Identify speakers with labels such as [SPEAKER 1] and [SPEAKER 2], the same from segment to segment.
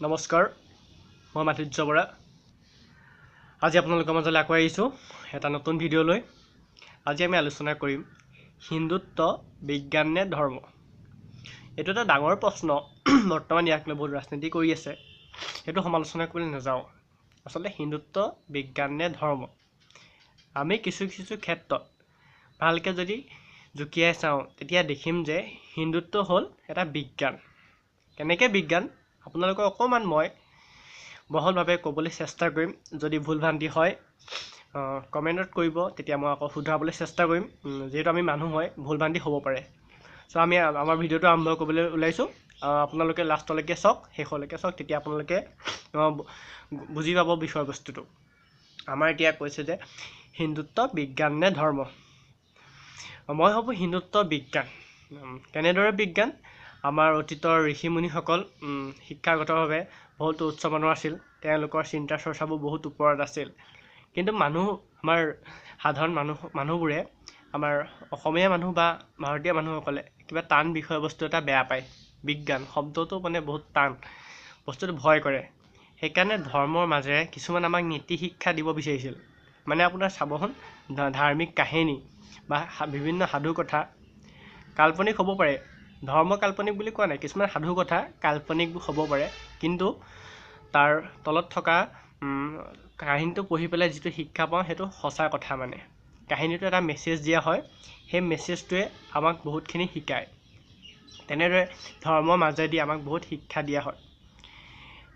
[SPEAKER 1] নমস্কাৰ, মই মাধুৰ্য বৰা। আজি আপোনালোকৰ মাজলৈ আকৌ আহিছোঁ এটা নতুন ভিডিঅ' লৈ। আজি আমি আলোচনা কৰিম হিন্দুত্ব বিজ্ঞান নে ধৰ্ম। এইটো এটা ডাঙৰ প্ৰশ্ন। বৰ্তমান ইয়াক লৈ বহুত ৰাজনীতি কৰি আছে, সেইটো সমালোচনা কৰি নাযাওঁ। আচলতে হিন্দুত্ব বিজ্ঞান নে ধৰ্ম, আমি কিছু ক্ষেত্ৰত ভালকৈ যদি জুকিয়াই চাওঁ তেতিয়া দেখিম যে হিন্দুত্ব হ'ল এটা বিজ্ঞান। কেনেকৈ বিজ্ঞান আপোনালোকক অকণমান মই বহলভাৱে ক'বলৈ চেষ্টা কৰিম। যদি ভুল ভ্ৰান্তি হয় কমেণ্টত কৰিব, তেতিয়া মই আকৌ শুধৰাবলৈ চেষ্টা কৰিম। যিহেতু আমি মানুহ হয়, ভুল ভ্ৰান্তি হ'ব পাৰে। চ' আমি আমাৰ ভিডিঅ'টো আৰম্ভ কৰিবলৈ ওলাইছোঁ। আপোনালোকে লাষ্টলৈকে চাওক, শেষলৈকে চাওক, তেতিয়া আপোনালোকে বুজি পাব বিষয়বস্তুটো। আমাৰ এতিয়া কৈছে যে হিন্দুত্ব বিজ্ঞান নে ধৰ্ম। মই ভাবোঁ হিন্দুত্ব বিজ্ঞান। কেনেদৰে বিজ্ঞান? আমাৰ অতীতৰ ঋষিমুনিসকল শিক্ষাগতভাৱে বহুতো উচ্চমানৰ আছিল, তেওঁলোকৰ চিন্তা চৰ্চাবোৰ বহুত ওপৰত আছিল। কিন্তু আমাৰ সাধাৰণ মানুহবোৰে, আমাৰ অসমীয়া মানুহ বা ভাৰতীয় মানুহসকলে কিবা টান বিষয়বস্তু এটা বেয়া পায়। বিজ্ঞান শব্দটো মানে বহুত টান, বস্তুটো ভয় কৰে। সেইকাৰণে ধৰ্মৰ মাজেৰে কিছুমান আমাক নীতি শিক্ষা দিব বিচাৰিছিল। মানে আপোনাৰ চাবচোন, ধাৰ্মিক কাহিনী বা বিভিন্ন সাধু কথা কাল্পনিক হ'ব পাৰে। ধৰ্ম কাল্পনিক বুলি কোৱা নাই, কিছুমান সাধু কথা কাল্পনিক হ'ব পাৰে, কিন্তু তাৰ তলত থকা কাহিনীটো পঢ়ি পেলাই যিটো শিক্ষা পাওঁ সেইটো সঁচা কথা। মানে কাহিনীটো এটা মেছেজ দিয়া হয়, সেই মেছেজটোৱে আমাক বহুতখিনি শিকায়। তেনেদৰে ধৰ্মৰ মাজেদি আমাক বহুত শিক্ষা দিয়া হয়।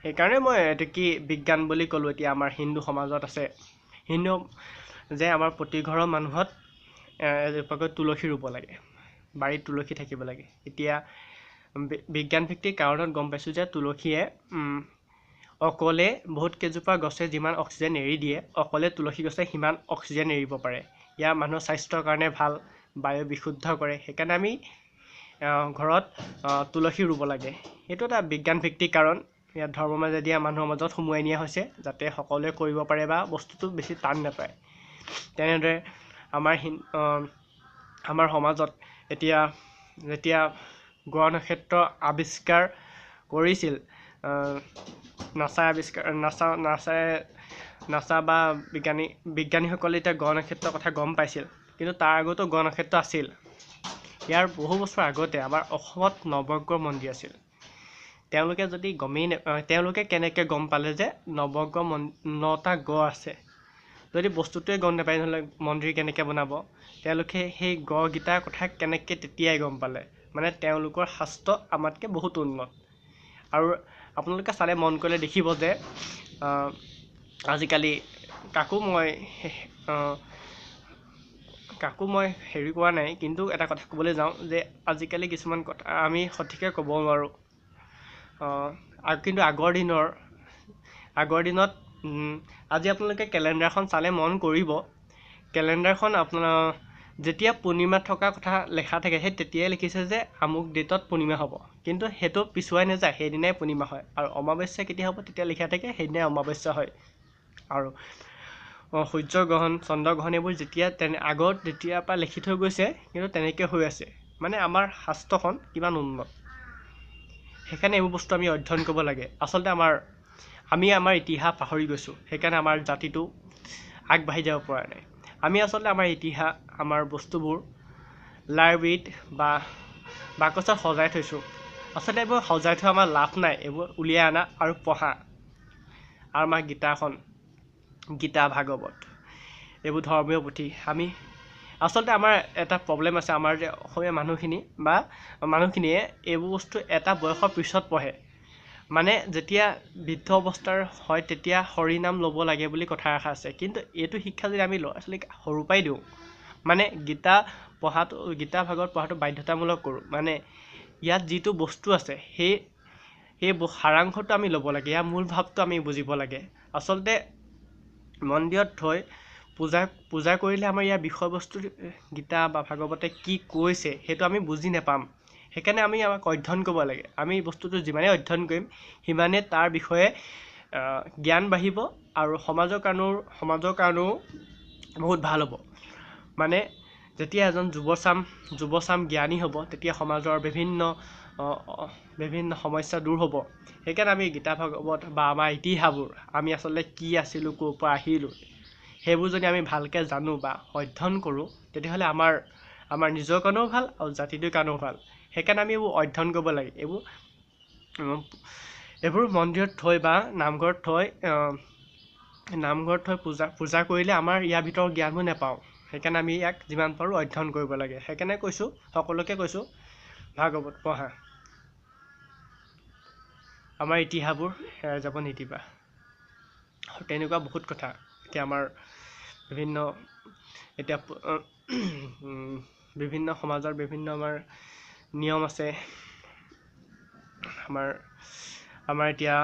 [SPEAKER 1] সেইকাৰণে মই এইটো কি বিজ্ঞান বুলি ক'লোঁ। এতিয়া আমাৰ হিন্দু সমাজত আছে যে আমাৰ প্ৰতি ঘৰৰ মানুহত এজোপাকৈ তুলসী ৰুব লাগে, বাৰীত তুলসী থাকিব লাগে। এতিয়া বিজ্ঞানভিত্তিক কাৰণত গম পাইছোঁ যে তুলসীয়ে অকলে বহুত কেইজোপা গছে যিমান অক্সিজেন এৰি দিয়ে, অকলে তুলসী গছে সিমান অক্সিজেন এৰিব পাৰে। ইয়াৰ মানুহৰ স্বাস্থ্যৰ কাৰণে ভাল, বায়ু বিশুদ্ধ কৰে। সেইকাৰণে আমি ঘৰত তুলসী ৰুব লাগে। সেইটো এটা বিজ্ঞানভিত্তিক কাৰণ। ইয়াত ধৰ্মৰ মাজেদি মানুহৰ মাজত সোমোৱাই নিয়া হৈছে, যাতে সকলোৱে কৰিব পাৰে বা বস্তুটো বেছি টান নাপায়। তেনেদৰে আমাৰ সমাজত যেতিয়া গ্ৰহ নক্ষত্ৰ আৱিষ্কাৰ কৰিছিল, নাছা বা বিজ্ঞানীসকলে এতিয়া গ্ৰহ নক্ষত্ৰৰ কথা গম পাইছিল, কিন্তু তাৰ আগতো গ্ৰহ নক্ষত্ৰ আছিল। ইয়াৰ বহু বছৰ আগতে আমাৰ অসমত নৱগ্ৰহ মন্দিৰ আছিল। তেওঁলোকে কেনেকৈ গম পালে যে নৱগ্ৰহ 9টা গ্ৰহ আছে? যদি বস্তুটোৱে গম নাপায় নহ'লে মন্দিৰ কেনেকৈ বনাব? তেওঁলোকে সেই গ্ৰহকেইটাৰ কথা কেনেকৈ তেতিয়াই গম পালে? মানে তেওঁলোকৰ শাস্ত্ৰ আমাতকৈ বহুত উন্নত। আৰু আপোনালোকে চালে মন কৰিলে দেখিব যে আজিকালি কাকো মই হেৰি কৰা নাই, কিন্তু এটা কথা ক'বলৈ যাওঁ যে আজিকালি কিছুমান কথা আমি সঠিককৈ ক'ব নোৱাৰোঁ। কিন্তু আগৰ দিনত আজি আপোনালোকে কেলেণ্ডাৰখন চালে মন কৰিব, কেলেণ্ডাৰখন আপোনাৰ যেতিয়া পূৰ্ণিমা থকা কথা লেখা থাকে, সেই তেতিয়াই লিখিছে যে আমুক ডেটত পূৰ্ণিমা হ'ব, কিন্তু সেইটো পিছুৱাই নাযায়, সেইদিনাই পূৰ্ণিমা হয়। আৰু অমাৱস্যা কেতিয়া হ'ব তেতিয়া লিখা থাকে, সেইদিনাই অমাৱস্যা হয়। আৰু সূৰ্যগ্ৰহণ, চন্দ্ৰগ্ৰহণ এইবোৰ তেতিয়াৰ পৰা লিখি থৈ গৈছে, কিন্তু তেনেকৈ হৈ আছে। মানে আমাৰ শাস্ত্ৰখন কিমান উন্নত। সেইকাৰণে এইবোৰ বস্তু আমি অধ্যয়ন কৰিব লাগে। আচলতে আমি আমাৰ ইতিহাস পাহৰি গৈছোঁ, সেইকাৰণে আমাৰ জাতিটো আগবাঢ়ি যাব পৰা নাই। আমি আচলতে আমাৰ ইতিহাস, আমাৰ বস্তুবোৰ লাইব্ৰেৰীত বা বাকচত সজাই থৈছোঁ। আচলতে এইবোৰ সজাই থোৱা আমাৰ লাভ নাই, এইবোৰ উলিয়াই অনা আৰু পঢ়া। আৰু আমাৰ গীতা ভাগৱত এইবোৰ ধৰ্মীয় পুথি। আচলতে আমাৰ এটা প্ৰব্লেম আছে, আমাৰ যে অসমীয়া মানুহখিনিয়ে এইবোৰ বস্তু এটা বয়সৰ পিছত পঢ়ে। মানে যেতিয়া বৃদ্ধ অৱস্থাৰ হয় তেতিয়া হৰিনাম ল'ব লাগে বুলি কথা এষাৰ আছে, কিন্তু এইটো শিক্ষা যদি আমি ল'ৰা ছোৱালীক সৰুৰ পৰাই দিওঁ, মানে গীতা ভাগৱত পঢ়াটো বাধ্যতামূলক কৰোঁ, মানে ইয়াত যিটো বস্তু আছে সেই সাৰাংশটো আমি ল'ব লাগে, ইয়াৰ মূল ভাৱটো আমি বুজিব লাগে। আচলতে মন্দিৰত থৈ পূজা কৰিলে আমাৰ ইয়াৰ বিষয়বস্তু গীতা বা ভাগৱতে কি কৈছে সেইটো আমি বুজি নাপাম। সেইকাৰণে আমাক অধ্যয়ন কৰিব লাগে। আমি বস্তুটো যিমানেই অধ্যয়ন কৰিম সিমানেই তাৰ বিষয়ে জ্ঞান বাঢ়িব আৰু সমাজৰ কাৰণেও বহুত ভাল হ'ব। মানে যেতিয়া এজন যুৱচাম জ্ঞানী হ'ব, তেতিয়া সমাজৰ বিভিন্ন বিভিন্ন সমস্যা দূৰ হ'ব। সেইকাৰণে আমি গীতা ভাগৱত বা আমাৰ ইতিহাসবোৰ আমি আচলতে কি আছিলোঁ, ক'ৰ পৰা আহিলোঁ, সেইবোৰ যদি আমি ভালকৈ জানো বা অধ্যয়ন কৰোঁ, তেতিয়াহ'লে আমাৰ নিজৰ কাৰণেও ভাল আৰু জাতিটোৰ কাৰণেও ভাল। সেইকাৰণে আমি এইবোৰ অধ্যয়ন কৰিব লাগে। এইবোৰ মন্দিৰত থৈ বা নামঘৰত থৈ পূজা কৰিলে আমাৰ ইয়াৰ ভিতৰৰ জ্ঞানবোৰ নাপাওঁ। সেইকাৰণে আমি ইয়াক যিমান পাৰোঁ অধ্যয়ন কৰিব লাগে। সেইকাৰণে কৈছোঁ, সকলোকে কৈছোঁ ভাগৱত পঢ়া। আমাৰ ইতিহাসবোৰ হেৰাই যাব নিদিবা। আৰু তেনেকুৱা বহুত কথা এতিয়া আমাৰ বিভিন্ন সমাজৰ বিভিন্ন আমাৰ নিয়ম আছে। আমাৰ এতিয়া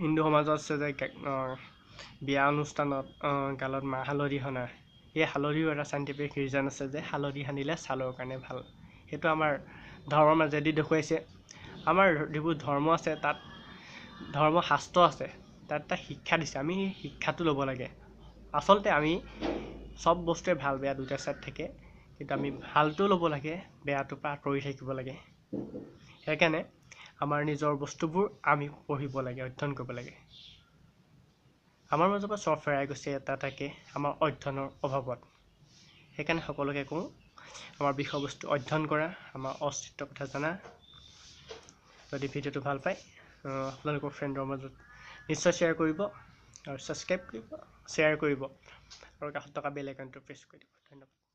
[SPEAKER 1] হিন্দু সমাজত আছে যে বিয়া অনুষ্ঠানত গালত মাহ হালধি সনা। এই হালধিও এটা চাইণ্টিফিক ৰিজন আছে যে হালধি সানিলে ছালৰ কাৰণে ভাল। সেইটো আমাৰ ধৰ্মৰ মাজেদি দেখুৱাইছে। আমাৰ যিবোৰ ধৰ্ম আছে, তাত ধৰ্মশাস্ত্ৰ আছে, তাত এটা শিক্ষা দিছে। আমি সেই শিক্ষাটো ল'ব লাগে। আচলতে আমি চব বস্তুৱে ভাল বেয়া দুটা চাইড থাকে, কিন্তু আমি ভালটোও ল'ব লাগে, বেয়াটোৰ পৰা আঁতৰি থাকিব লাগে। সেইকাৰণে আমাৰ নিজৰ বস্তুবোৰ আমি পঢ়িব লাগে, অধ্যয়ন কৰিব লাগে। আমাৰ মাজৰ পৰা চব হেৰাই গৈছে এটাকে আমাৰ অধ্যয়নৰ অভাৱত। সেইকাৰণে সকলোকে কওঁ, আমাৰ বিষয়বস্তু অধ্যয়ন কৰা, আমাৰ অস্তিত্বৰ কথা জানা। যদি ভিডিঅ'টো ভাল পায়, আপোনালোকৰ ফ্ৰেণ্ডৰ মাজত নিশ্চয় শ্বেয়াৰ কৰিব আৰু ছাবস্ক্ৰাইব কৰিব, শ্বেয়াৰ কৰিব আৰু কাষত থকা বেল আইকনটো প্ৰেছ কৰি দিব। ধন্যবাদ।